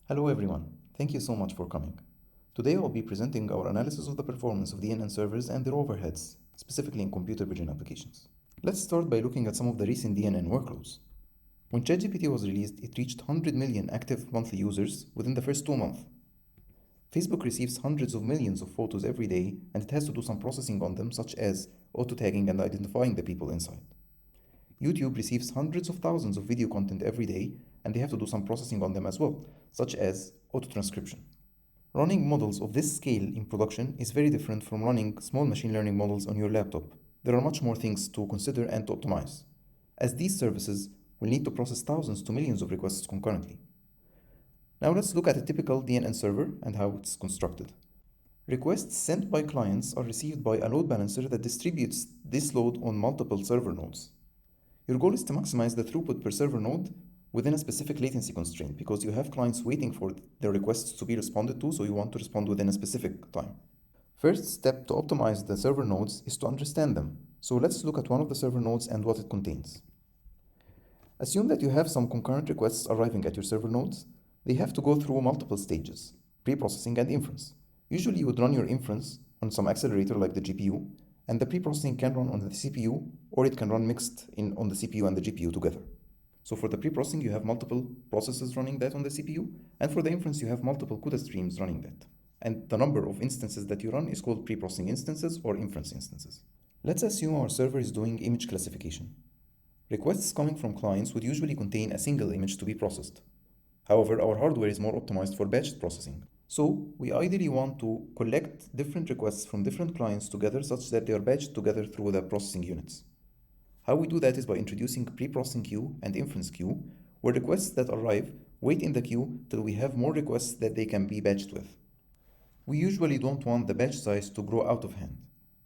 Hello everyone, thank you so much for coming. Today I'll be presenting our analysis of the performance of DNN servers and their overheads, specifically in computer vision applications. Let's start by looking at some of the recent DNN workloads. When ChatGPT was released, it reached 100 million active monthly users within the first 2 months. Facebook receives hundreds of millions of photos every day, and it has to do some processing on them, such as auto-tagging and identifying the people inside. YouTube receives hundreds of thousands of video content every day, and they have to do some processing on them as well, such as auto-transcription. Running models of this scale in production is very different from running small machine learning models on your laptop. There are much more things to consider and to optimize, as these services will need to process thousands to millions of requests concurrently. Now let's look at a typical DNN server and how it's constructed. Requests sent by clients are received by a load balancer that distributes this load on multiple server nodes. Your goal is to maximize the throughput per server node within a specific latency constraint because you have clients waiting for their requests to be responded to, so you want to respond within a specific time. First step to optimize the server nodes is to understand them. So let's look at one of the server nodes and what it contains. Assume that you have some concurrent requests arriving at your server nodes. They have to go through multiple stages, pre-processing and inference. Usually you would run your inference on some accelerator like the GPU, and the pre-processing can run on the CPU, or it can run mixed on the CPU and the GPU together. So for the pre-processing, you have multiple processes running that on the CPU, and for the inference, you have multiple CUDA streams running that. And the number of instances that you run is called pre-processing instances or inference instances. Let's assume our server is doing image classification. Requests coming from clients would usually contain a single image to be processed. However, our hardware is more optimized for batched processing. So we ideally want to collect different requests from different clients together such that they are batched together through the processing units. How we do that is by introducing pre-processing queue and inference queue, where requests that arrive wait in the queue till we have more requests that they can be batched with. We usually don't want the batch size to grow out of hand.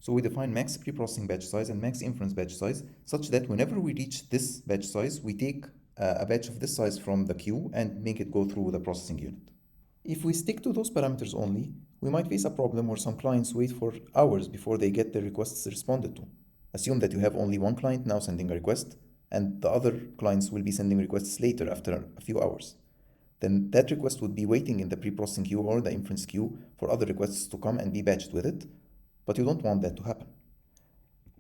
So we define max pre-processing batch size and max inference batch size such that whenever we reach this batch size, we take a batch of this size from the queue and make it go through the processing unit. If we stick to those parameters only, we might face a problem where some clients wait for hours before they get their requests responded to. Assume that you have only one client now sending a request, and the other clients will be sending requests later after a few hours. Then that request would be waiting in the pre-processing queue or the inference queue for other requests to come and be batched with it, but you don't want that to happen.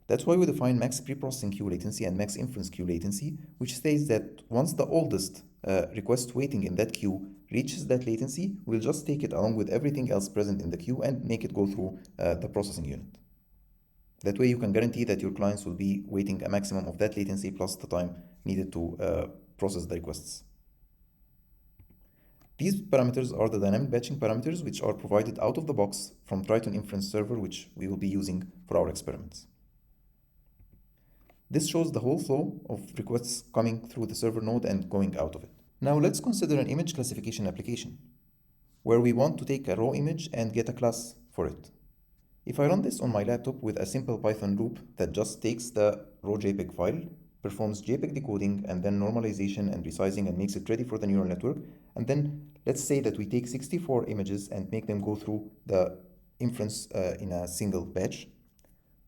That's why we define max pre-processing queue latency and max inference queue latency, which states that once the oldest request waiting in that queue reaches that latency, we'll just take it along with everything else present in the queue and make it go through the processing unit. That way you can guarantee that your clients will be waiting a maximum of that latency plus the time needed to process the requests. These parameters are the dynamic batching parameters which are provided out of the box from Triton Inference Server, which we will be using for our experiments. This shows the whole flow of requests coming through the server node and going out of it. Now let's consider an image classification application, where we want to take a raw image and get a class for it. If I run this on my laptop with a simple Python loop that just takes the raw JPEG file, performs JPEG decoding and then normalization and resizing and makes it ready for the neural network, and then let's say that we take 64 images and make them go through the inference in a single batch,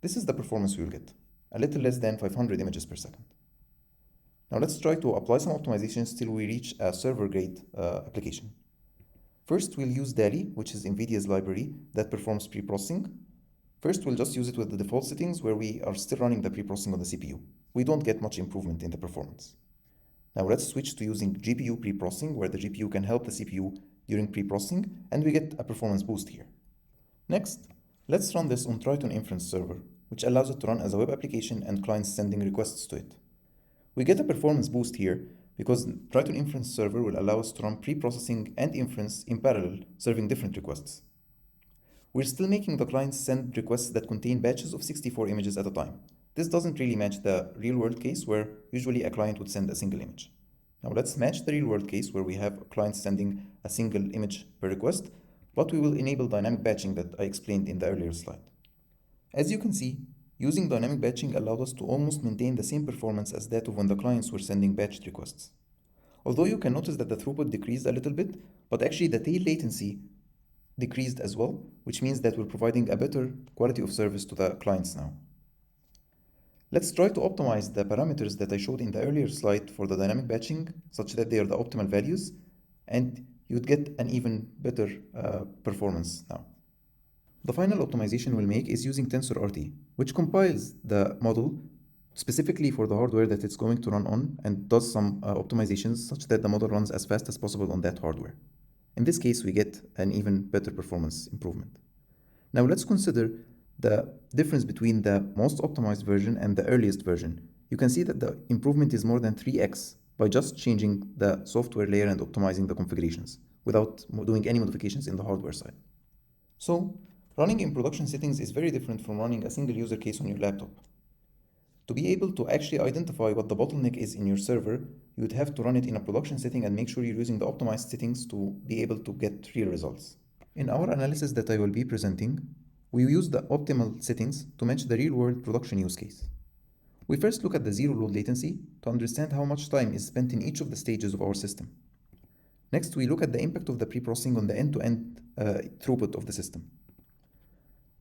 this is the performance we will get. A little less than 500 images per second. Now let's try to apply some optimizations till we reach a server-grade application. First, we'll use DALI, which is NVIDIA's library that performs pre-processing. First, we'll just use it with the default settings where we are still running the pre-processing on the CPU. We don't get much improvement in the performance. Now let's switch to using GPU pre-processing, where the GPU can help the CPU during pre-processing, and we get a performance boost here. Next, let's run this on Triton Inference Server, which allows it to run as a web application and clients sending requests to it. We get a performance boost here because Triton Inference Server will allow us to run pre-processing and inference in parallel, serving different requests. We're still making the clients send requests that contain batches of 64 images at a time. This doesn't really match the real-world case where usually a client would send a single image. Now let's match the real-world case where we have clients sending a single image per request, but we will enable dynamic batching that I explained in the earlier slide. As you can see, using dynamic batching allowed us to almost maintain the same performance as that of when the clients were sending batched requests. Although you can notice that the throughput decreased a little bit, but actually the tail latency decreased as well, which means that we're providing a better quality of service to the clients now. Let's try to optimize the parameters that I showed in the earlier slide for the dynamic batching such that they are the optimal values, and you would get an even better performance now. The final optimization we'll make is using TensorRT, which compiles the model specifically for the hardware that it's going to run on and does some optimizations such that the model runs as fast as possible on that hardware. In this case, we get an even better performance improvement. Now let's consider the difference between the most optimized version and the earliest version. You can see that the improvement is more than 3x by just changing the software layer and optimizing the configurations without doing any modifications in the hardware side. So, running in production settings is very different from running a single user case on your laptop. To be able to actually identify what the bottleneck is in your server, you would have to run it in a production setting and make sure you're using the optimized settings to be able to get real results. In our analysis that I will be presenting, we use the optimal settings to match the real-world production use case. We first look at the zero load latency to understand how much time is spent in each of the stages of our system. Next, we look at the impact of the pre-processing on the end-to-end throughput of the system.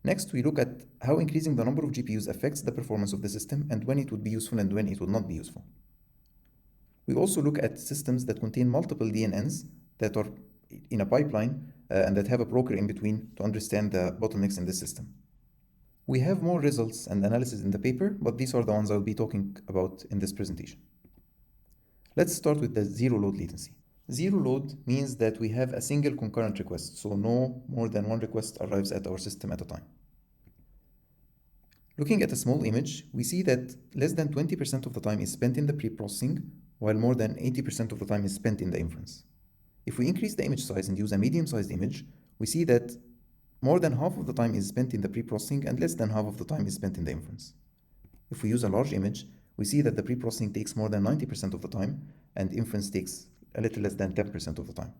Next, we look at how increasing the number of GPUs affects the performance of the system and when it would be useful and when it would not be useful. We also look at systems that contain multiple DNNs that are in a pipeline and that have a broker in between to understand the bottlenecks in the system. We have more results and analysis in the paper, but these are the ones I'll be talking about in this presentation. Let's start with the zero load latency. Zero load means that we have a single concurrent request, so no more than one request arrives at our system at a time. Looking at a small image, we see that less than 20% of the time is spent in the pre-processing, while more than 80% of the time is spent in the inference. If we increase the image size and use a medium-sized image, we see that more than half of the time is spent in the pre-processing and less than half of the time is spent in the inference. If we use a large image, we see that the pre-processing takes more than 90% of the time and inference takes a little less than 10% of the time.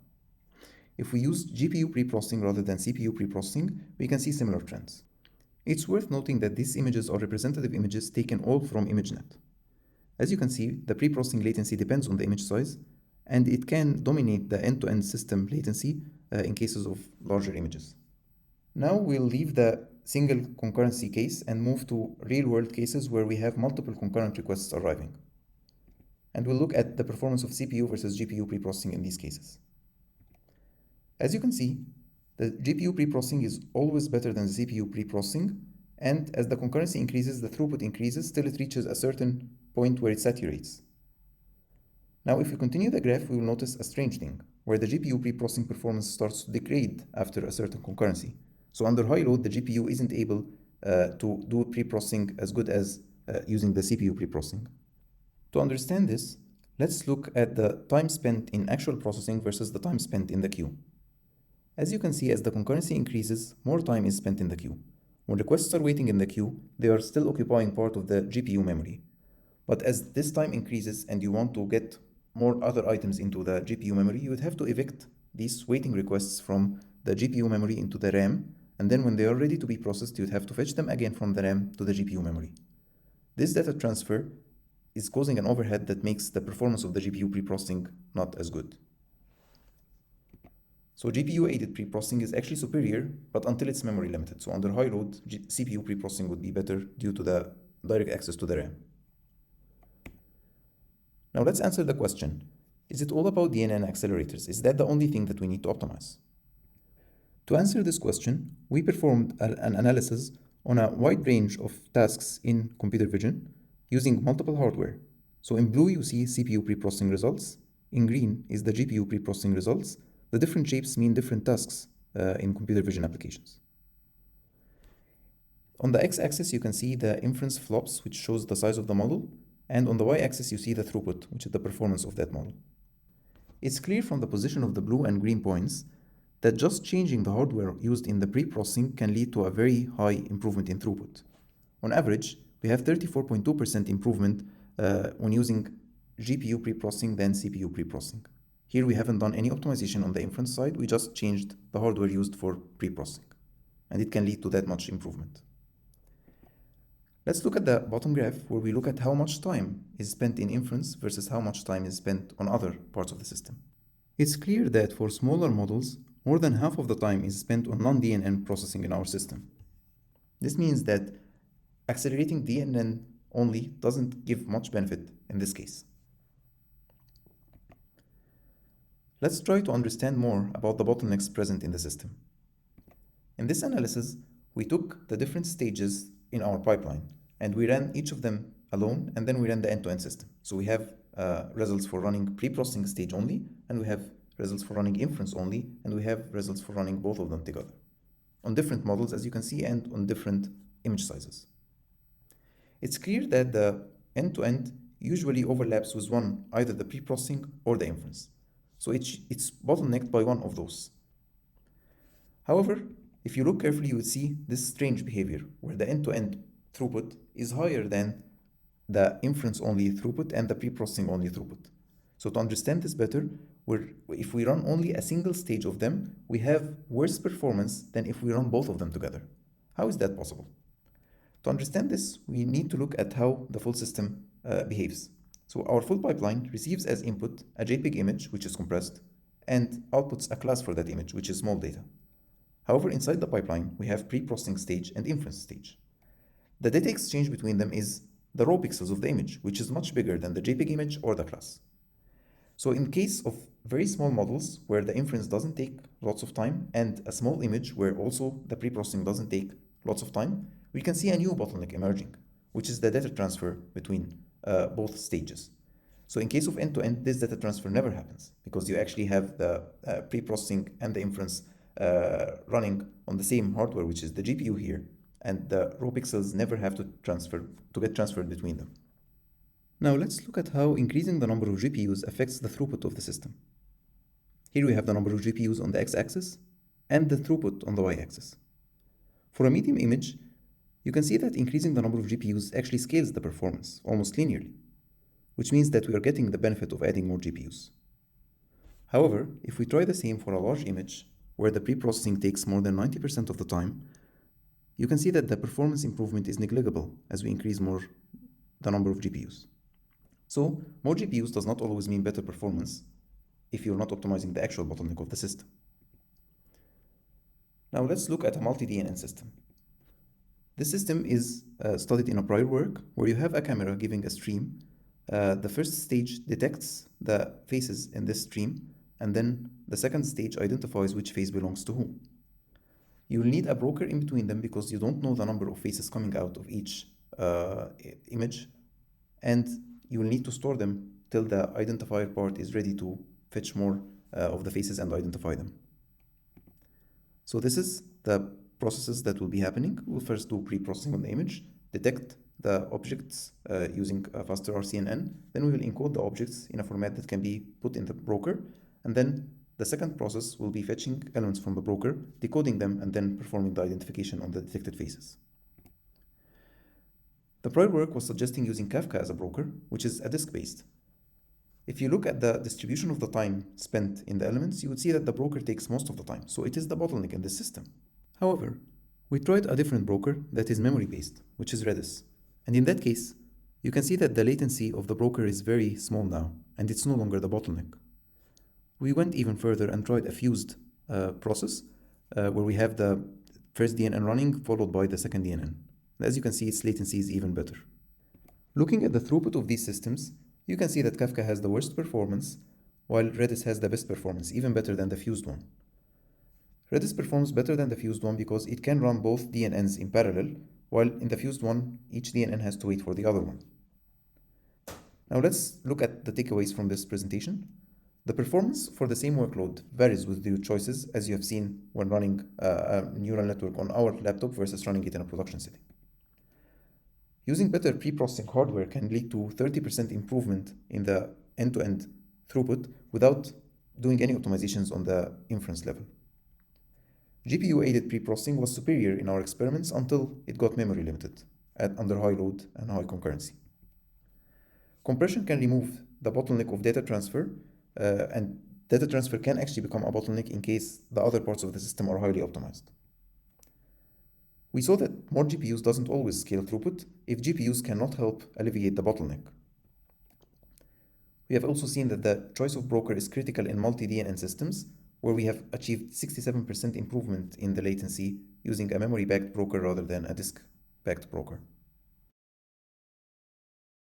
If we use GPU pre-processing rather than CPU pre-processing, we can see similar trends. It's worth noting that these images are representative images taken all from ImageNet. As you can see, the pre-processing latency depends on the image size, and it can dominate the end-to-end system latency in cases of larger images. Now we'll leave the single concurrency case and move to real-world cases where we have multiple concurrent requests arriving. And we'll look at the performance of CPU versus GPU pre-processing in these cases. As you can see, the GPU pre-processing is always better than the CPU pre-processing, and as the concurrency increases, the throughput increases till it reaches a certain point where it saturates. Now, if we continue the graph, we will notice a strange thing, where the GPU pre-processing performance starts to degrade after a certain concurrency. So under high load, the GPU isn't able to do pre-processing as good as using the CPU pre-processing. To understand this, let's look at the time spent in actual processing versus the time spent in the queue. As you can see, as the concurrency increases, more time is spent in the queue. When requests are waiting in the queue, they are still occupying part of the GPU memory. But as this time increases and you want to get more other items into the GPU memory, you would have to evict these waiting requests from the GPU memory into the RAM, and then when they are ready to be processed, you'd have to fetch them again from the RAM to the GPU memory. This data transfer is causing an overhead that makes the performance of the GPU pre-processing not as good. So GPU-aided pre-processing is actually superior, but until it's memory limited. So under high load, CPU pre-processing would be better due to the direct access to the RAM. Now let's answer the question, is it all about DNN accelerators? Is that the only thing that we need to optimize? To answer this question, we performed an analysis on a wide range of tasks in computer vision using multiple hardware. So in blue, you see CPU pre-processing results. In green is the GPU pre-processing results. The different shapes mean different tasks in computer vision applications. On the x-axis, you can see the inference flops, which shows the size of the model. And on the y-axis, you see the throughput, which is the performance of that model. It's clear from the position of the blue and green points that just changing the hardware used in the pre-processing can lead to a very high improvement in throughput. On average, we have 34.2% improvement when using GPU pre-processing than CPU pre-processing. Here we haven't done any optimization on the inference side, we just changed the hardware used for pre-processing, and it can lead to that much improvement. Let's look at the bottom graph where we look at how much time is spent in inference versus how much time is spent on other parts of the system. It's clear that for smaller models, more than half of the time is spent on non-DNN processing in our system. This means that accelerating DNN only doesn't give much benefit in this case. Let's try to understand more about the bottlenecks present in the system. In this analysis, we took the different stages in our pipeline and we ran each of them alone, and then we ran the end-to-end system. So we have results for running pre-processing stage only, and we have results for running inference only, and we have results for running both of them together on different models, as you can see, and on different image sizes. It's clear that the end-to-end usually overlaps with one, either the pre-processing or the inference. So it's bottlenecked by one of those. However, if you look carefully, you would see this strange behavior where the end-to-end throughput is higher than the inference-only throughput and the pre-processing-only throughput. So to understand this better, if we run only a single stage of them, we have worse performance than if we run both of them together. How is that possible? To understand this, we need to look at how the full system behaves. So our full pipeline receives as input a JPEG image, which is compressed, and outputs a class for that image, which is small data. However, inside the pipeline, we have pre-processing stage and inference stage. The data exchange between them is the raw pixels of the image, which is much bigger than the JPEG image or the class. So in case of very small models where the inference doesn't take lots of time and a small image where also the pre-processing doesn't take lots of time, we can see a new bottleneck emerging, which is the data transfer between both stages. So in case of end-to-end, this data transfer never happens because you actually have the pre-processing and the inference running on the same hardware, which is the GPU here, and the raw pixels never have to get transferred between them. Now let's look at how increasing the number of GPUs affects the throughput of the system. Here we have the number of GPUs on the x-axis and the throughput on the y-axis. For a medium image, you can see that increasing the number of GPUs actually scales the performance almost linearly, which means that we are getting the benefit of adding more GPUs. However, if we try the same for a large image, where the pre-processing takes more than 90% of the time, you can see that the performance improvement is negligible as we increase the number of GPUs. So, more GPUs does not always mean better performance if you're not optimizing the actual bottleneck of the system. Now let's look at a multi-DNN system. This system is studied in a prior work where you have a camera giving a stream. The first stage detects the faces in this stream, and then the second stage identifies which face belongs to whom. You will need a broker in between them because you don't know the number of faces coming out of each image, and you will need to store them till the identifier part is ready to fetch more of the faces and identify them. So this is the processes that will be happening. We'll first do pre-processing on the image, detect the objects using a faster RCNN, then we will encode the objects in a format that can be put in the broker, and then the second process will be fetching elements from the broker, decoding them, and then performing the identification on the detected faces. The prior work was suggesting using Kafka as a broker, which is a disk-based. If you look at the distribution of the time spent in the elements, you would see that the broker takes most of the time, so it is the bottleneck in this system. However, we tried a different broker that is memory-based, which is Redis. And in that case, you can see that the latency of the broker is very small now, and it's no longer the bottleneck. We went even further and tried a fused process where we have the first DNN running followed by the second DNN. As you can see, its latency is even better. Looking at the throughput of these systems, you can see that Kafka has the worst performance, while Redis has the best performance, even better than the fused one. Redis performs better than the fused one because it can run both DNNs in parallel, while in the fused one, each DNN has to wait for the other one. Now let's look at the takeaways from this presentation. The performance for the same workload varies with your choices, as you have seen when running a neural network on our laptop versus running it in a production setting. Using better pre-processing hardware can lead to 30% improvement in the end-to-end throughput without doing any optimizations on the inference level. GPU-aided pre-processing was superior in our experiments until it got memory limited under high load and high concurrency. Compression can remove the bottleneck of data transfer, and data transfer can actually become a bottleneck in case the other parts of the system are highly optimized. We saw that more GPUs doesn't always scale throughput if GPUs cannot help alleviate the bottleneck. We have also seen that the choice of broker is critical in multi-DNN systems, where we have achieved 67% improvement in the latency using a memory-backed broker rather than a disk-backed broker.